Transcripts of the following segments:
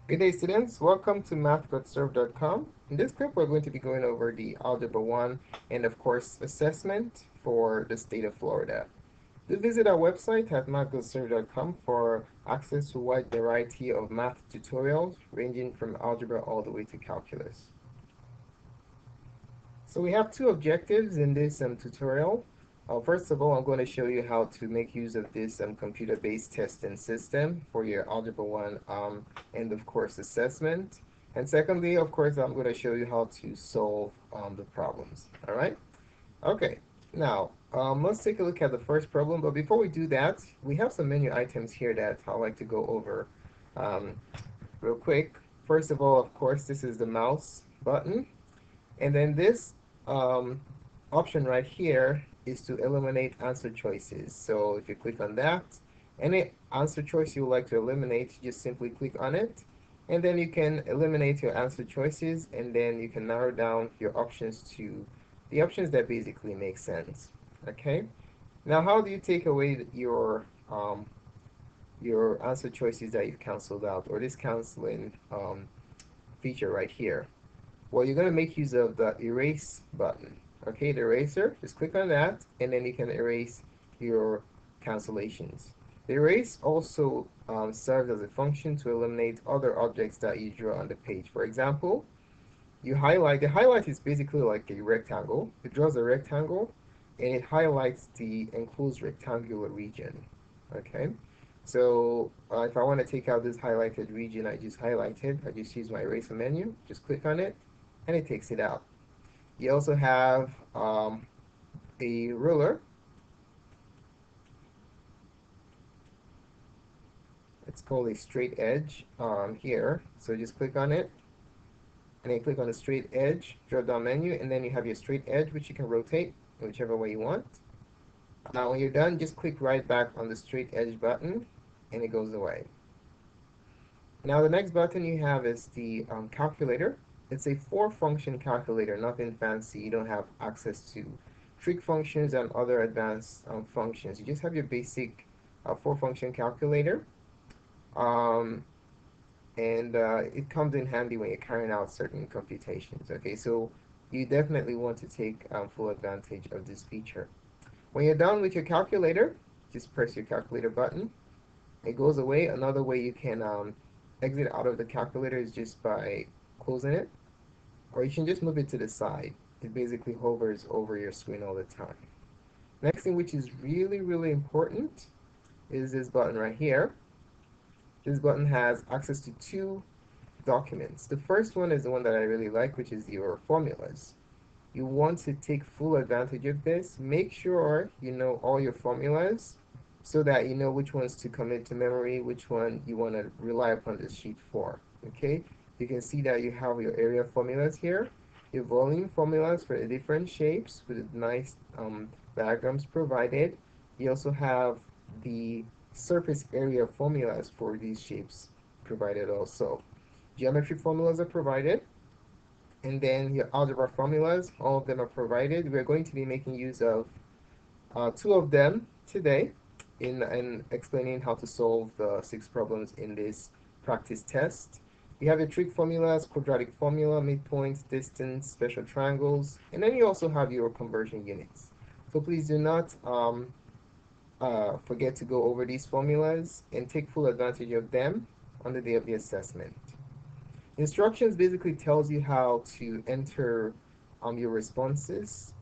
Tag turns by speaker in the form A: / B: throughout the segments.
A: Good day, students. Welcome to math.serve.com. In this clip, we're going to be going over the Algebra 1 and, of course, assessment for the state of Florida. Do visit our website at math.serve.com for access to a wide variety of math tutorials ranging from algebra all the way to calculus. So we have two objectives in this tutorial. First of all, I'm going to show you how to make use of this computer-based testing system for your Algebra 1 and, of course, assessment. And secondly, of course, I'm going to show you how to solve the problems. All right? Okay. Now, let's take a look at the first problem. But before we do that, we have some menu items here that I'd like to go over um, real quick. First of all, of course, this is the mouse button. And then this um, option right here is to eliminate answer choices. So if you click on that, any answer choice you would like to eliminate, just simply click on it. And then you can eliminate your answer choices, and then you can narrow down your options to the options that basically make sense. Okay? Now, how do you take away your answer choices that you've canceled out, or this canceling feature right here? Well, you're going to make use of the erase button. Okay, the eraser, just click on that, and then you can erase your cancellations. The erase also serves as a function to eliminate other objects that you draw on the page. For example, you highlight, the highlight is basically like a rectangle. It draws a rectangle, and it highlights the enclosed rectangular region. Okay, so if I want to take out this highlighted region I just highlighted, I just use my eraser menu, just click on it, and it takes it out. You also have a ruler. It's called a straight edge here. So just click on it, and then click on the straight edge drop down menu, and then you have your straight edge, which you can rotate whichever way you want. Now when you're done, just click right back on the straight edge button, and it goes away. Now the next button you have is the calculator. It's a four-function calculator, nothing fancy. You don't have access to trig functions and other advanced functions. You just have your basic four-function calculator, um, and it comes in handy when you're carrying out certain computations. Okay, so you definitely want to take full advantage of this feature. When you're done with your calculator, just press your calculator button. It goes away. Another way you can exit out of the calculator is just by closing it, or you can just move it to the side. It basically hovers over your screen all the time. Next thing, which is really, really important, is this button right here. This button has access to two documents. The first one is the one that I really like, which is your formulas. You want to take full advantage of this. Make sure you know all your formulas so that you know which ones to commit to memory, which one you want to rely upon this sheet for. Okay, you can see that you have your area formulas here, your volume formulas for the different shapes with nice diagrams provided. You also have the surface area formulas for these shapes provided also. Geometry formulas are provided, and then your algebra formulas, all of them are provided. We're going to be making use of two of them today in explaining how to solve the 6 problems in this practice test. You have your trig formulas, quadratic formula, midpoints, distance, special triangles, and then you also have your conversion units. So please do not forget to go over these formulas and take full advantage of them on the day of the assessment. Instructions basically tells you how to enter your responses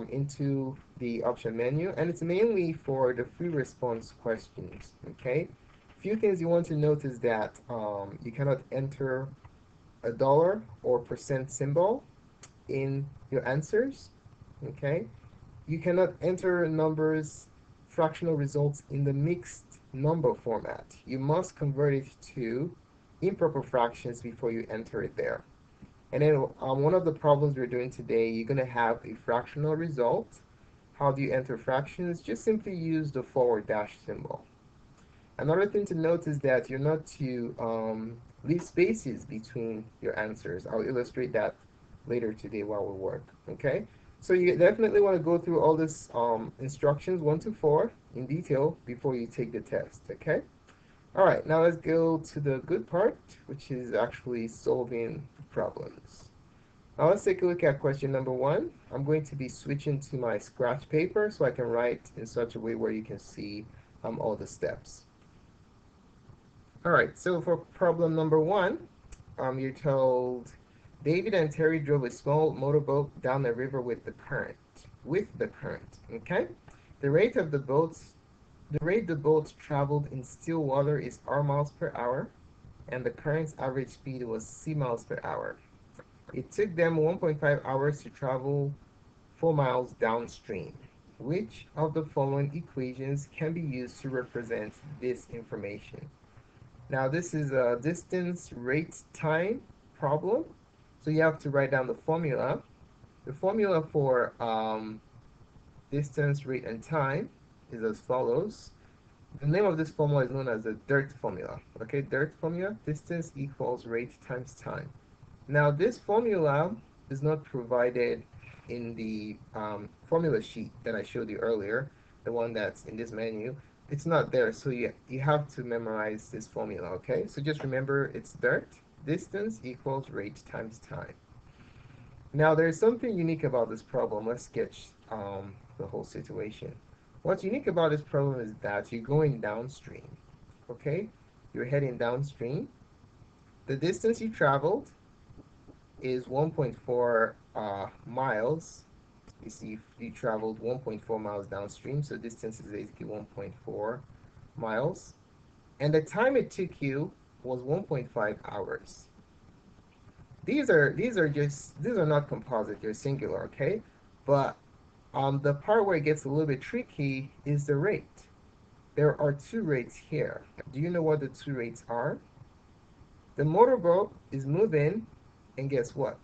A: into the option menu, and it's mainly for the free response questions. Okay, few things you want to note is that you cannot enter a dollar or percent symbol in your answers. Okay, you cannot enter numbers, fractional results in the mixed number format. You must convert it to improper fractions before you enter it there. And then one of the problems we're doing today, you're going to have a fractional result. How do you enter fractions? Just simply use the forward dash symbol. Another thing to note is that you're not to leave spaces between your answers. I'll illustrate that later today while we work. Okay? So you definitely want to go through all these instructions 1 to 4 in detail before you take the test. Okay? All right, now let's go to the good part, which is actually solving problems. Now let's take a look at question number one. I'm going to be switching to my scratch paper so I can write in such a way where you can see all the steps. All right, so for problem number one, you're told David and Terry drove a small motorboat down the river with the current. Okay? The rate of the boats, the rate the boats traveled in still water is r miles per hour, and the current's average speed was c miles per hour. It took them 1.5 hours to travel 4 miles downstream. Which of the following equations can be used to represent this information? Now this is a distance, rate, time problem. So you have to write down the formula. The formula for distance, rate, and time is as follows. The name of this formula is known as the DIRT formula. Okay, DIRT formula, distance equals rate times time. Now this formula is not provided in the formula sheet that I showed you earlier, the one that's in this menu. It's not there, so you have to memorize this formula, okay? So just remember it's DIRT, distance equals rate times time. Now there's something unique about this problem. Let's sketch the whole situation. What's unique about this problem is that you're going downstream, okay? You're heading downstream. The distance you traveled is 1.4 miles. You see, you traveled 1.4 miles downstream, so distance is basically 1.4 miles. And the time it took you was 1.5 hours. These are not composite, they're singular, okay? But the part where it gets a little bit tricky is the rate. There are two rates here. Do you know what the two rates are? The motorboat is moving, and guess what?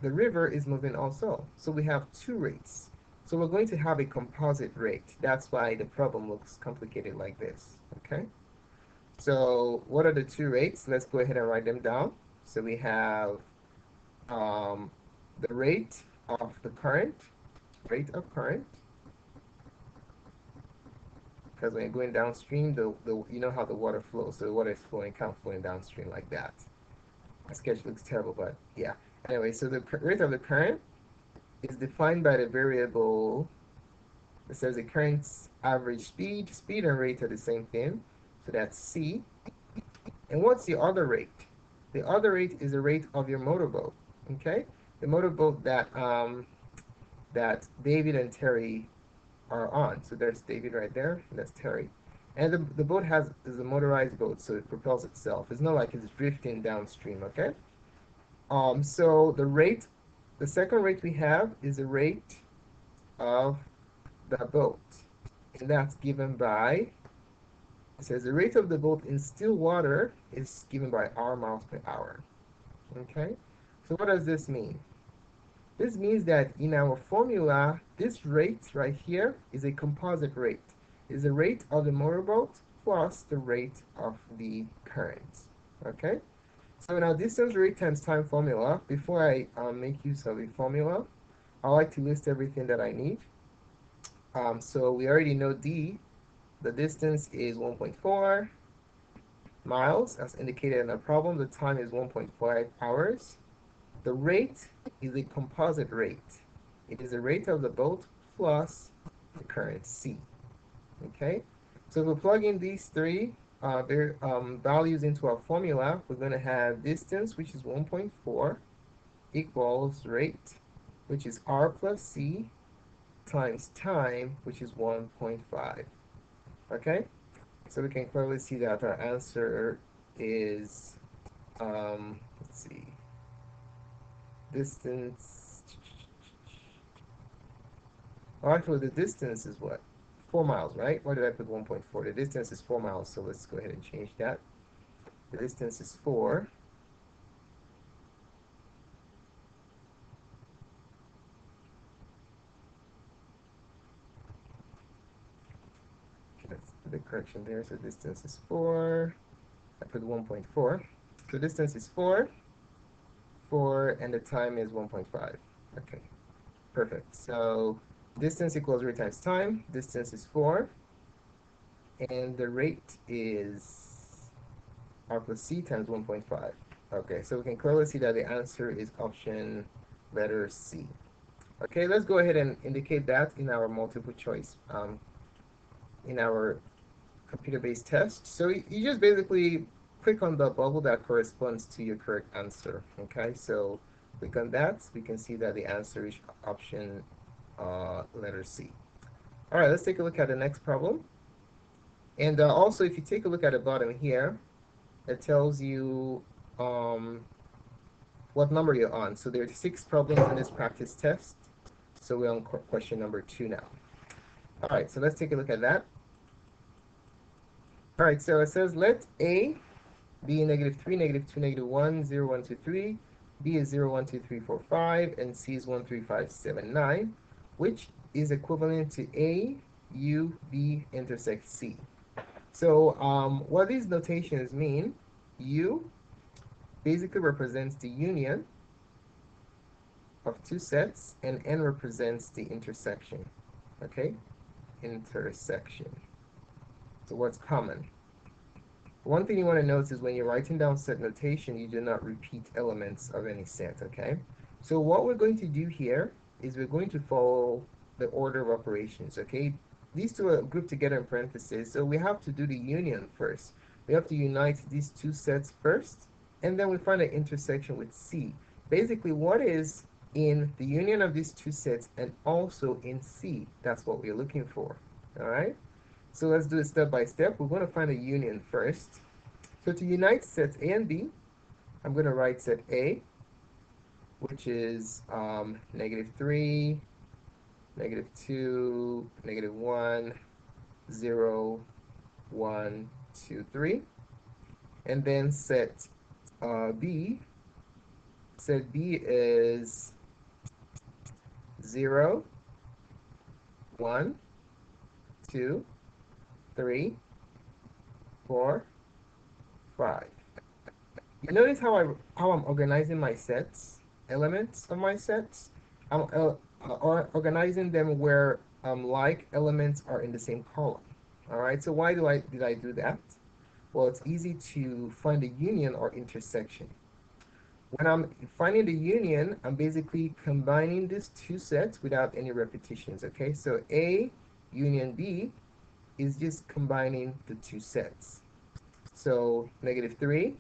A: The river is moving also. So we have two rates. So we're going to have a composite rate. That's why the problem looks complicated like this, okay? So what are the two rates? Let's go ahead and write them down. So we have the rate of the current, because when you're going downstream, you know how the water flows. So the water is flowing, kind of flowing downstream like that. My sketch looks terrible, but yeah. Anyway, so the rate of the current is defined by the variable. It says the current's average speed. Speed and rate are the same thing. So that's C. And what's the other rate? The other rate is the rate of your motorboat. Okay? The motorboat that that David and Terry are on. So there's David right there, and that's Terry. And the boat is a motorized boat, so it propels itself. It's not like it's drifting downstream, okay? So the second rate we have is the rate of the boat. And that's given by, it says the rate of the boat in still water is given by r miles per hour. Okay? So what does this mean? This means that in our formula, this rate right here is a composite rate. It's the rate of the motorboat plus the rate of the current. Okay? So in our distance, rate times time formula, before I make use of a formula, I like to list everything that I need. So we already know the distance is 1.4 miles, as indicated in the problem. The time is 1.5 hours. The rate is a composite rate. It is the rate of the boat plus the current C. Okay? So if we plug in these three values into our formula, we're going to have distance, which is 1.4, equals rate, which is R plus C, times time, which is 1.5. Okay? So we can clearly see that our answer is, let's see, distance. Oh, actually, the distance is what? 4 miles, right? Why did I put 1.4? The distance is 4 miles, so let's go ahead and change that. The distance is 4. Let's put the correction there. So distance is 4. I put 1.4. So distance is 4. 4, and the time is 1.5. Okay, perfect. So distance equals rate times time. Distance is 4. And the rate is R plus C times 1.5. Okay, so we can clearly see that the answer is option letter C. Okay, let's go ahead and indicate that in our multiple choice, in our computer-based test. So you just basically click on the bubble that corresponds to your correct answer. Okay, so click on that. We can see that the answer is option letter C. All right, let's take a look at the next problem. And also, if you take a look at the bottom here, it tells you what number you're on. So there are 6 problems in this practice test. So we're on question number 2 now. All right, so let's take a look at that. All right, so it says let A be -3, -2, -1, 0, 1, 2, 3. B is 0, 1, 2, 3, 4, 5, and C is 1, 3, 5, 7, 9, which is equivalent to A, U, B intersect C. So what these notations mean, U basically represents the union of 2 sets, and N represents the intersection. Okay, intersection. So what's common? One thing you want to notice is when you're writing down set notation, you do not repeat elements of any set, okay? So what we're going to do here is we're going to follow the order of operations, okay? These two are grouped together in parentheses, so we have to do the union first. We have to unite these 2 sets first, and then we find an intersection with C. Basically, what is in the union of these 2 sets and also in C? That's what we're looking for, all right? So let's do it step by step. We're going to find a union first. So to unite sets A and B, I'm going to write set A, which is -3, -2, -1, 0, 1, 2, 3. And then set B, set B is 0, 1, 2, 3, 4, 5. You notice how I'm organizing my sets, elements of my sets? I'm organizing them where like elements are in the same column. All right, so why did I do that? Well, it's easy to find a union or intersection. When I'm finding the union, I'm basically combining these 2 sets without any repetitions, okay? So A union B is just combining the 2 sets. So -3,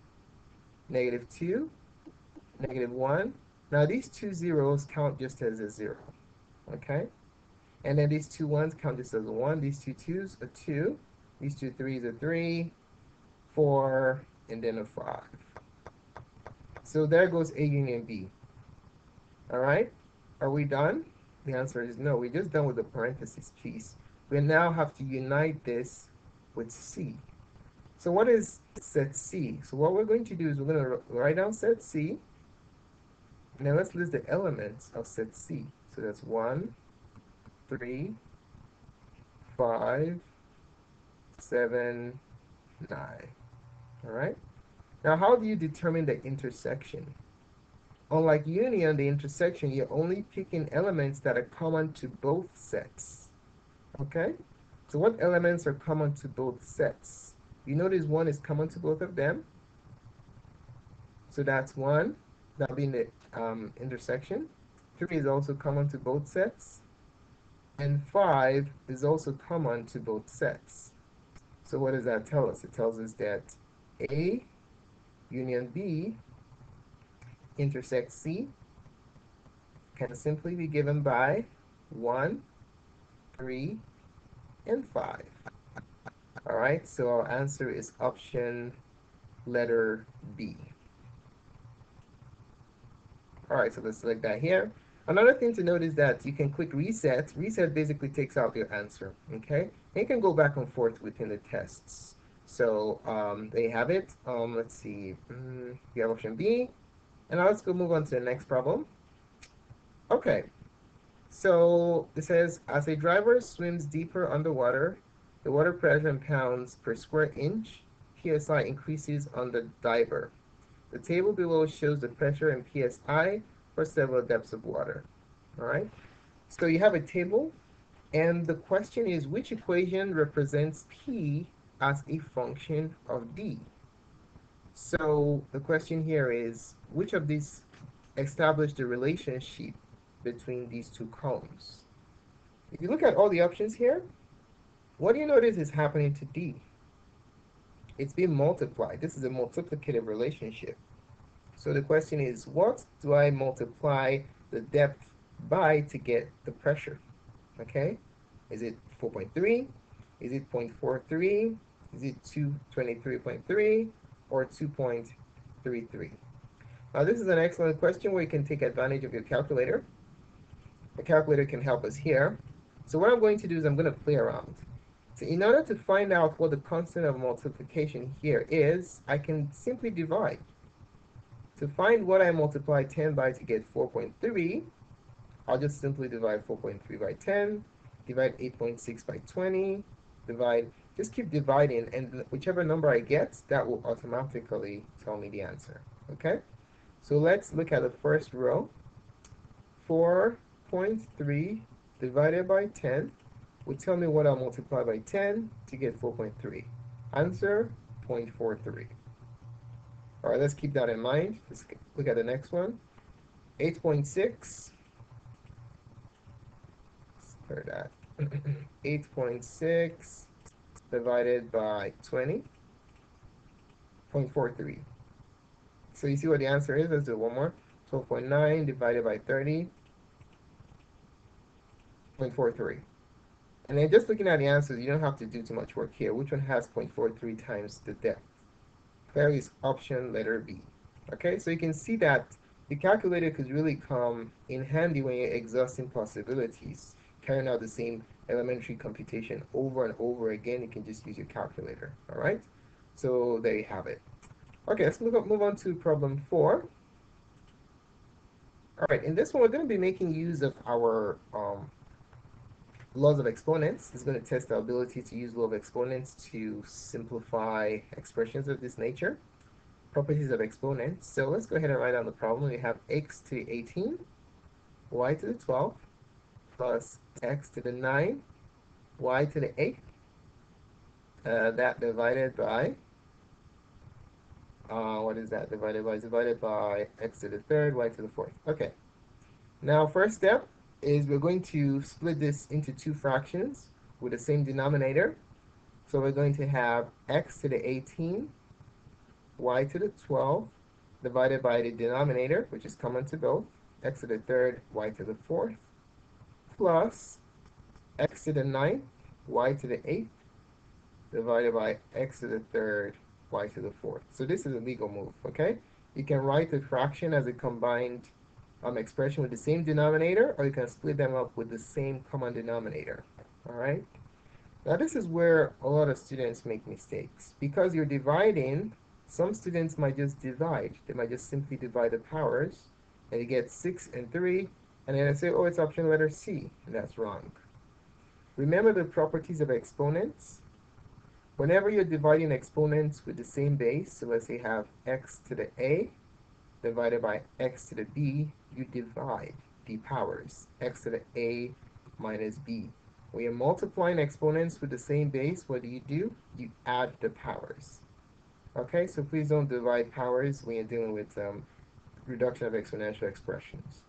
A: -2, -1. Now these 2 zeros count just as a 0, okay? And then these 2 ones count just as a 1. These 2 twos a 2. These 2 threes a 3, 4, and then a 5. So there goes A union B. All right? Are we done? The answer is no. We're just done with the parentheses piece. We now have to unite this with C. So what is set C? So what we're going to do is we're going to write down set C. Now let's list the elements of set C. So that's 1, 3, 5, 7, 9. All right? Now how do you determine the intersection? Unlike union, the intersection, you're only picking elements that are common to both sets. Okay? So what elements are common to both sets? You notice 1 is common to both of them. So that's 1. That'll be in the intersection. 3 is also common to both sets. And 5 is also common to both sets. So what does that tell us? It tells us that A union B intersect C can simply be given by 1, 3, and 5. All right, so our answer is option letter B. All right, so let's select that here. Another thing to note is that you can click reset. Reset basically takes out your answer, okay? And you can go back and forth within the tests. So there you have it. Let's see, we have option B. And now let's go move on to the next problem. Okay, so it says, as a driver swims deeper underwater, the water pressure in pounds per square inch, PSI increases on the diver. The table below shows the pressure in PSI for several depths of water. All right, so you have a table, and the question is, which equation represents P as a function of D? So the question here is, which of these establish the relationship between these two columns? If you look at all the options here, what do you notice is happening to D? It's being multiplied. This is a multiplicative relationship. So the question is, what do I multiply the depth by to get the pressure? Okay, is it 4.3? Is it 0.43? Is it 223.3 or 2.33? Now this is an excellent question where you can take advantage of your calculator. The calculator can help us here. So what I'm going to do is I'm going to play around. So in order to find out what the constant of multiplication here is, I can simply divide. To find what I multiply 10 by to get 4.3, I'll just simply divide 4.3 by 10, divide 8.6 by 20, just keep dividing, and whichever number I get, that will automatically tell me the answer. Okay? So let's look at the first row. 4.3 divided by 10 will tell me what I'll multiply by 10 to get 4.3. Answer, 0.43. All right, let's keep that in mind. Let's look at the next one. 8.6. Clear that. 8.6 divided by 20. 0.43. So you see what the answer is? Let's do it one more. 12.9 divided by 30. 0.43. And then just looking at the answers, you don't have to do too much work here. Which one has 0.43 times the depth? Clearly is option letter B. Okay, so you can see that the calculator could really come in handy when you're exhausting possibilities, carrying out the same elementary computation over and over again. You can just use your calculator. All right, so there you have it. Okay, let's move on to problem 4. All right, in this one, we're going to be making use of our laws of exponents. It's going to test our ability to use law of exponents to simplify expressions of this nature. Properties of exponents. So let's go ahead and write down the problem. We have x to the 18, y to the 12, plus x to the 9, y to the 8. That divided by, what is that divided by? It's divided by x to the 3rd, y to the 4th. Okay. Now, first step is we're going to split this into two fractions with the same denominator. So we're going to have x to the 18, y to the 12, divided by the denominator, which is common to both, x to the 3rd, y to the 4th, plus x to the 9th, y to the 8th, divided by x to the 3rd, y to the 4th. So this is a legal move, okay? You can write the fraction as a combined expression with the same denominator, or you can split them up with the same common denominator. All right. Now this is where a lot of students make mistakes. Because you're dividing, some students might just divide. They might just simply divide the powers, and you get 6 and 3, and then they say, oh, it's option letter C, and that's wrong. Remember the properties of exponents. Whenever you're dividing exponents with the same base, so let's say you have x to the a divided by x to the b, you divide the powers, x to the a minus b. When you're multiplying exponents with the same base, what do? You add the powers. Okay, so please don't divide powers when you're dealing with reduction of exponential expressions.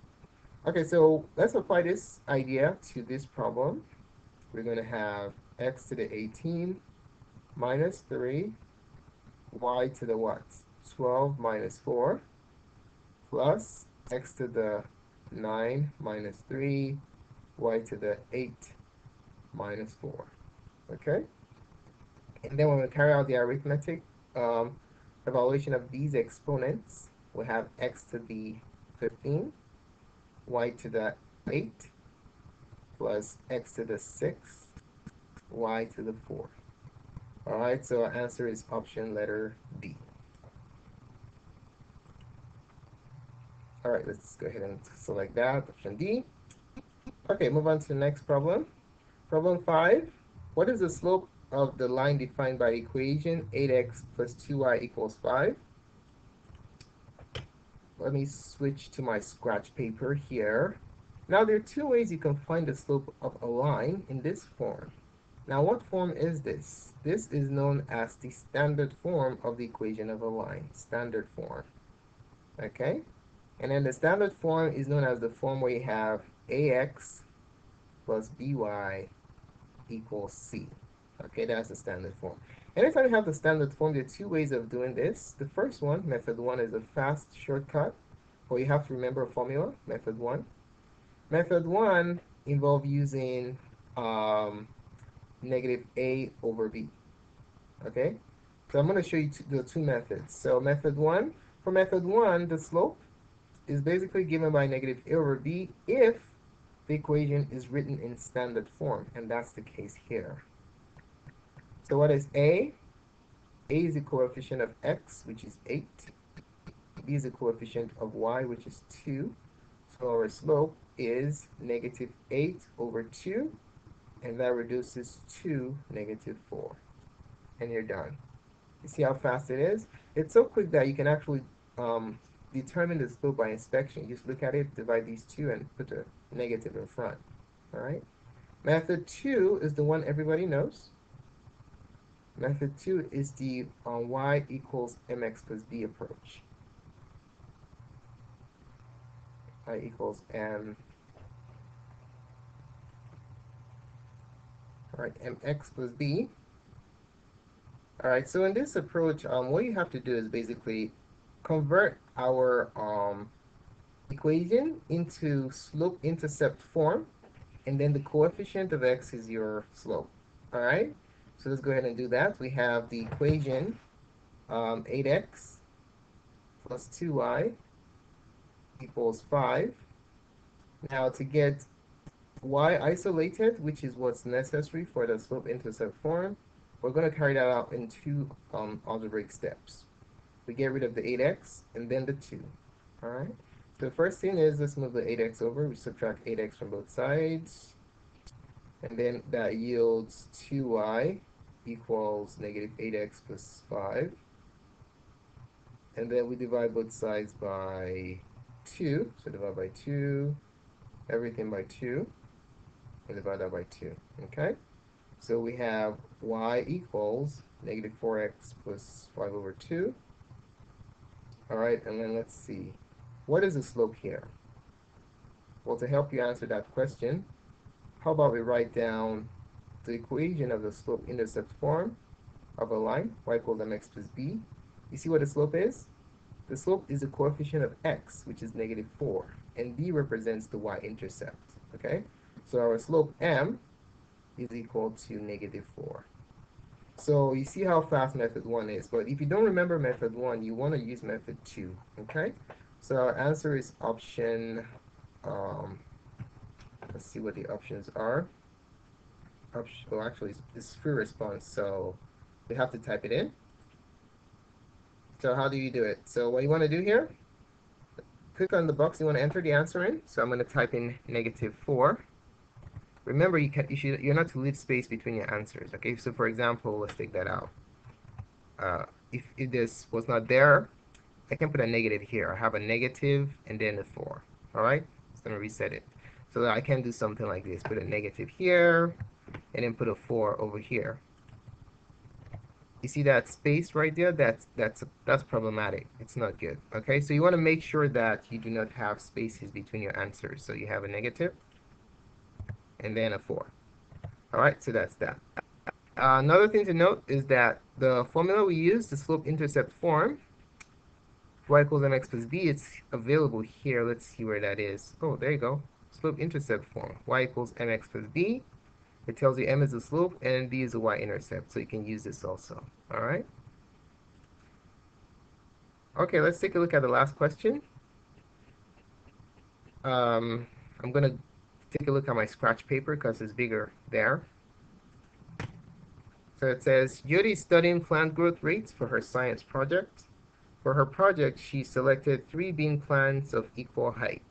A: Okay, so let's apply this idea to this problem. We're going to have x to the 18 minus 3, y to the what? 12 minus 4, plus x to the 9 minus 3, y to the 8 minus 4. Okay? And then when we carry out the arithmetic evaluation of these exponents, we have x to the 15, y to the 8, plus x to the 6, y to the 4. All right, so our answer is option letter D. All right, let's go ahead and select that, option D. Okay, move on to the next problem. Problem 5. What is the slope of the line defined by the equation 8x plus 2y equals 5? Let me switch to my scratch paper here. Now, there are two ways you can find the slope of a line in this form. Now, what form is this? This is known as the standard form of the equation of a line. Standard form. Okay? And then the standard form is known as the form where you have ax plus by equals c. Okay, that's the standard form. Anytime you have the standard form, there are two ways of doing this. The first one, method one, is a fast shortcut, or you have to remember a formula, method one. Method one involves using negative a over b. Okay, so I'm going to show you the two methods. So for method one, the slope is basically given by negative a over b if the equation is written in standard form, and that's the case here. So what is a? A is the coefficient of x, which is 8. B is the coefficient of y, which is 2. So our slope is negative 8 over 2, and that reduces to negative 4. And you're done. You see how fast it is? It's so quick that you can actually determine the slope by inspection. You just look at it, divide these two, and put a negative in front. All right? Method 2 is the one everybody knows. Method 2 is the y equals mx plus b approach. Y equals m. All right, mx plus b. All right, so in this approach, what you have to do is basically convert our equation into slope-intercept form, and then the coefficient of x is your slope. All right, so let's go ahead and do that. We have the equation 8x plus 2y equals 5. Now to get y isolated, which is what's necessary for the slope-intercept form, we're going to carry that out in two algebraic steps. We get rid of the 8x and then the 2. All right. So the first thing is, let's move the 8x over. We subtract 8x from both sides. And then that yields 2y equals negative 8x plus 5. And then we divide both sides by 2. So divide by 2, everything by 2, and divide that by 2. Okay? So we have y equals negative 4x plus 5 over 2. All right, and then let's see. What is the slope here? Well, to help you answer that question, how about we write down the equation of the slope-intercept form of a line, y equals mx plus b. You see what the slope is? The slope is the coefficient of x, which is negative 4, and b represents the y-intercept, okay? So our slope m is equal to negative 4. So you see how fast method 1 is, but if you don't remember method 1, you want to use method 2, okay? So our answer is option, let's see what the options are. Well, actually, it's free response, so you have to type it in. So how do you do it? So what you want to do here, click on the box you want to enter the answer in. So I'm going to type in negative 4. Remember, you're not to leave space between your answers, okay? So for example, let's take that out. If this was not there, I can put a negative here. I have a negative and then a 4, all right? It's going to reset it. So I can do something like this. Put a negative here, and then put a 4 over here. You see that space right there? That's problematic. It's not good, okay? So you want to make sure that you do not have spaces between your answers. So you have a negative, and then a 4. All right, so that's that. Another thing to note is that the formula we use, the slope-intercept form, y equals mx plus b, it's available here. Let's see where that is. Oh, there you go. Slope-intercept form, y equals mx plus b. It tells you m is the slope and b is the y-intercept, so you can use this also. All right? Okay, let's take a look at the last question. I'm going to take a look at my scratch paper because it's bigger there. So it says, Judy is studying plant growth rates for her science project. For her project, she selected 3 bean plants of equal height.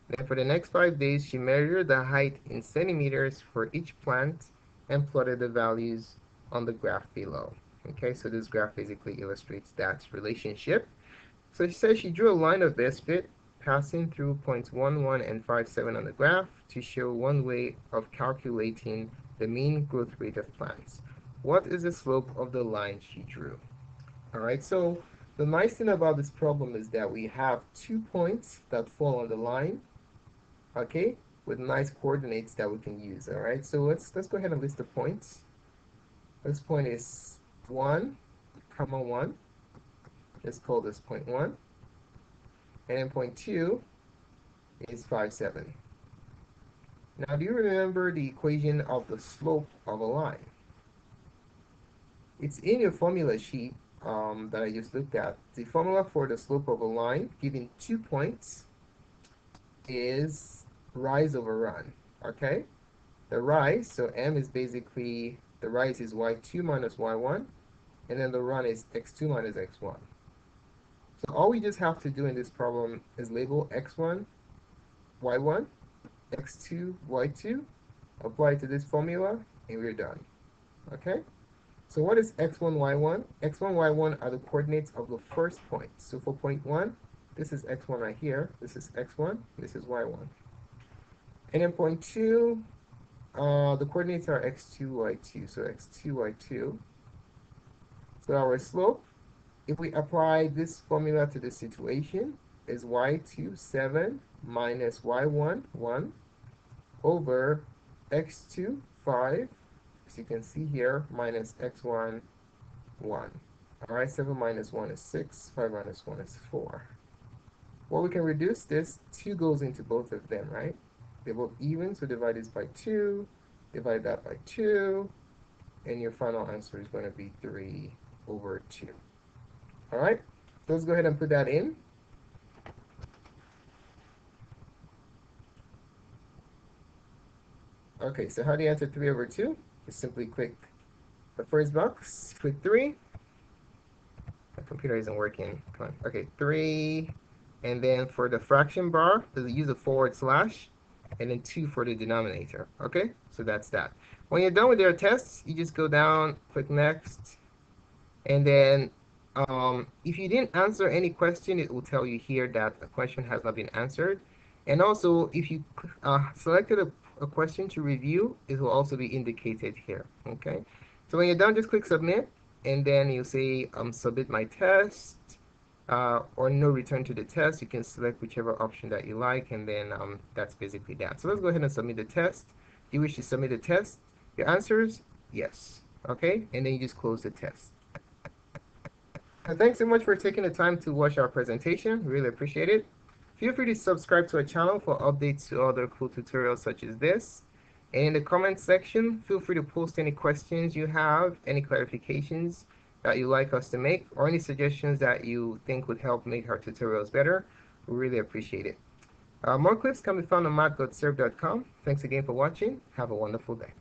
A: Then for the next 5 days, she measured the height in centimeters for each plant and plotted the values on the graph below. Okay, so this graph basically illustrates that relationship. So she says she drew a line of best fit passing through points 1, 1, and 5, 7 on the graph to show one way of calculating the mean growth rate of plants. What is the slope of the line she drew? All right, so the nice thing about this problem is that we have 2 points that fall on the line, okay, with nice coordinates that we can use. All right, so let's go ahead and list the points. This point is 1, comma 1. Let's call this point 1. And then point 2 is 5, 7. Now, do you remember the equation of the slope of a line? It's in your formula sheet that I just looked at. The formula for the slope of a line given 2 points is rise over run, okay? The rise, so m is basically, the rise is y2 minus y1, and then the run is x2 minus x1. So all we just have to do in this problem is label x1, y1, x2, y2, apply to this formula, and we're done, okay? So what is x1, y1? x1, y1 are the coordinates of the first point. So for point 1, this is x1 right here. This is x1. This is y1. And in point 2, the coordinates are x2, y2. So x2, y2. So our slope, if we apply this formula to the situation, is y2, 7 minus y1, 1 over x2, 5. As you can see here, minus x1, 1. All right, 7 minus 1 is 6. 5 minus 1 is 4. Well, we can reduce this. 2 goes into both of them, right? They're both even, so divide this by 2. Divide that by 2. And your final answer is going to be 3 over 2. All right, let's go ahead and put that in. Okay, so how do you answer 3 over 2? Just simply click the first box, click 3. My computer isn't working. Come on. Okay, 3. And then for the fraction bar, use a forward slash, and then 2 for the denominator. Okay, so that's that. When you're done with your tests, you just go down, click next, and then if you didn't answer any question, it will tell you here that a question has not been answered. And also, if you selected a question to review, it will also be indicated here. Okay, so when you're done, just click submit, and then you say submit my test, or no return to the test. You can select whichever option that you like, and then that's basically that. So let's go ahead and submit the test. Do you wish to submit the test? Your answers, yes. Okay, and then you just close the test. Thanks so much for taking the time to watch our presentation. Really appreciate it. Feel free to subscribe to our channel for updates to other cool tutorials such as this. And in the comment section, feel free to post any questions you have, any clarifications that you'd like us to make, or any suggestions that you think would help make our tutorials better. We really appreciate it. More clips can be found on math.serve.com. Thanks again for watching. Have a wonderful day.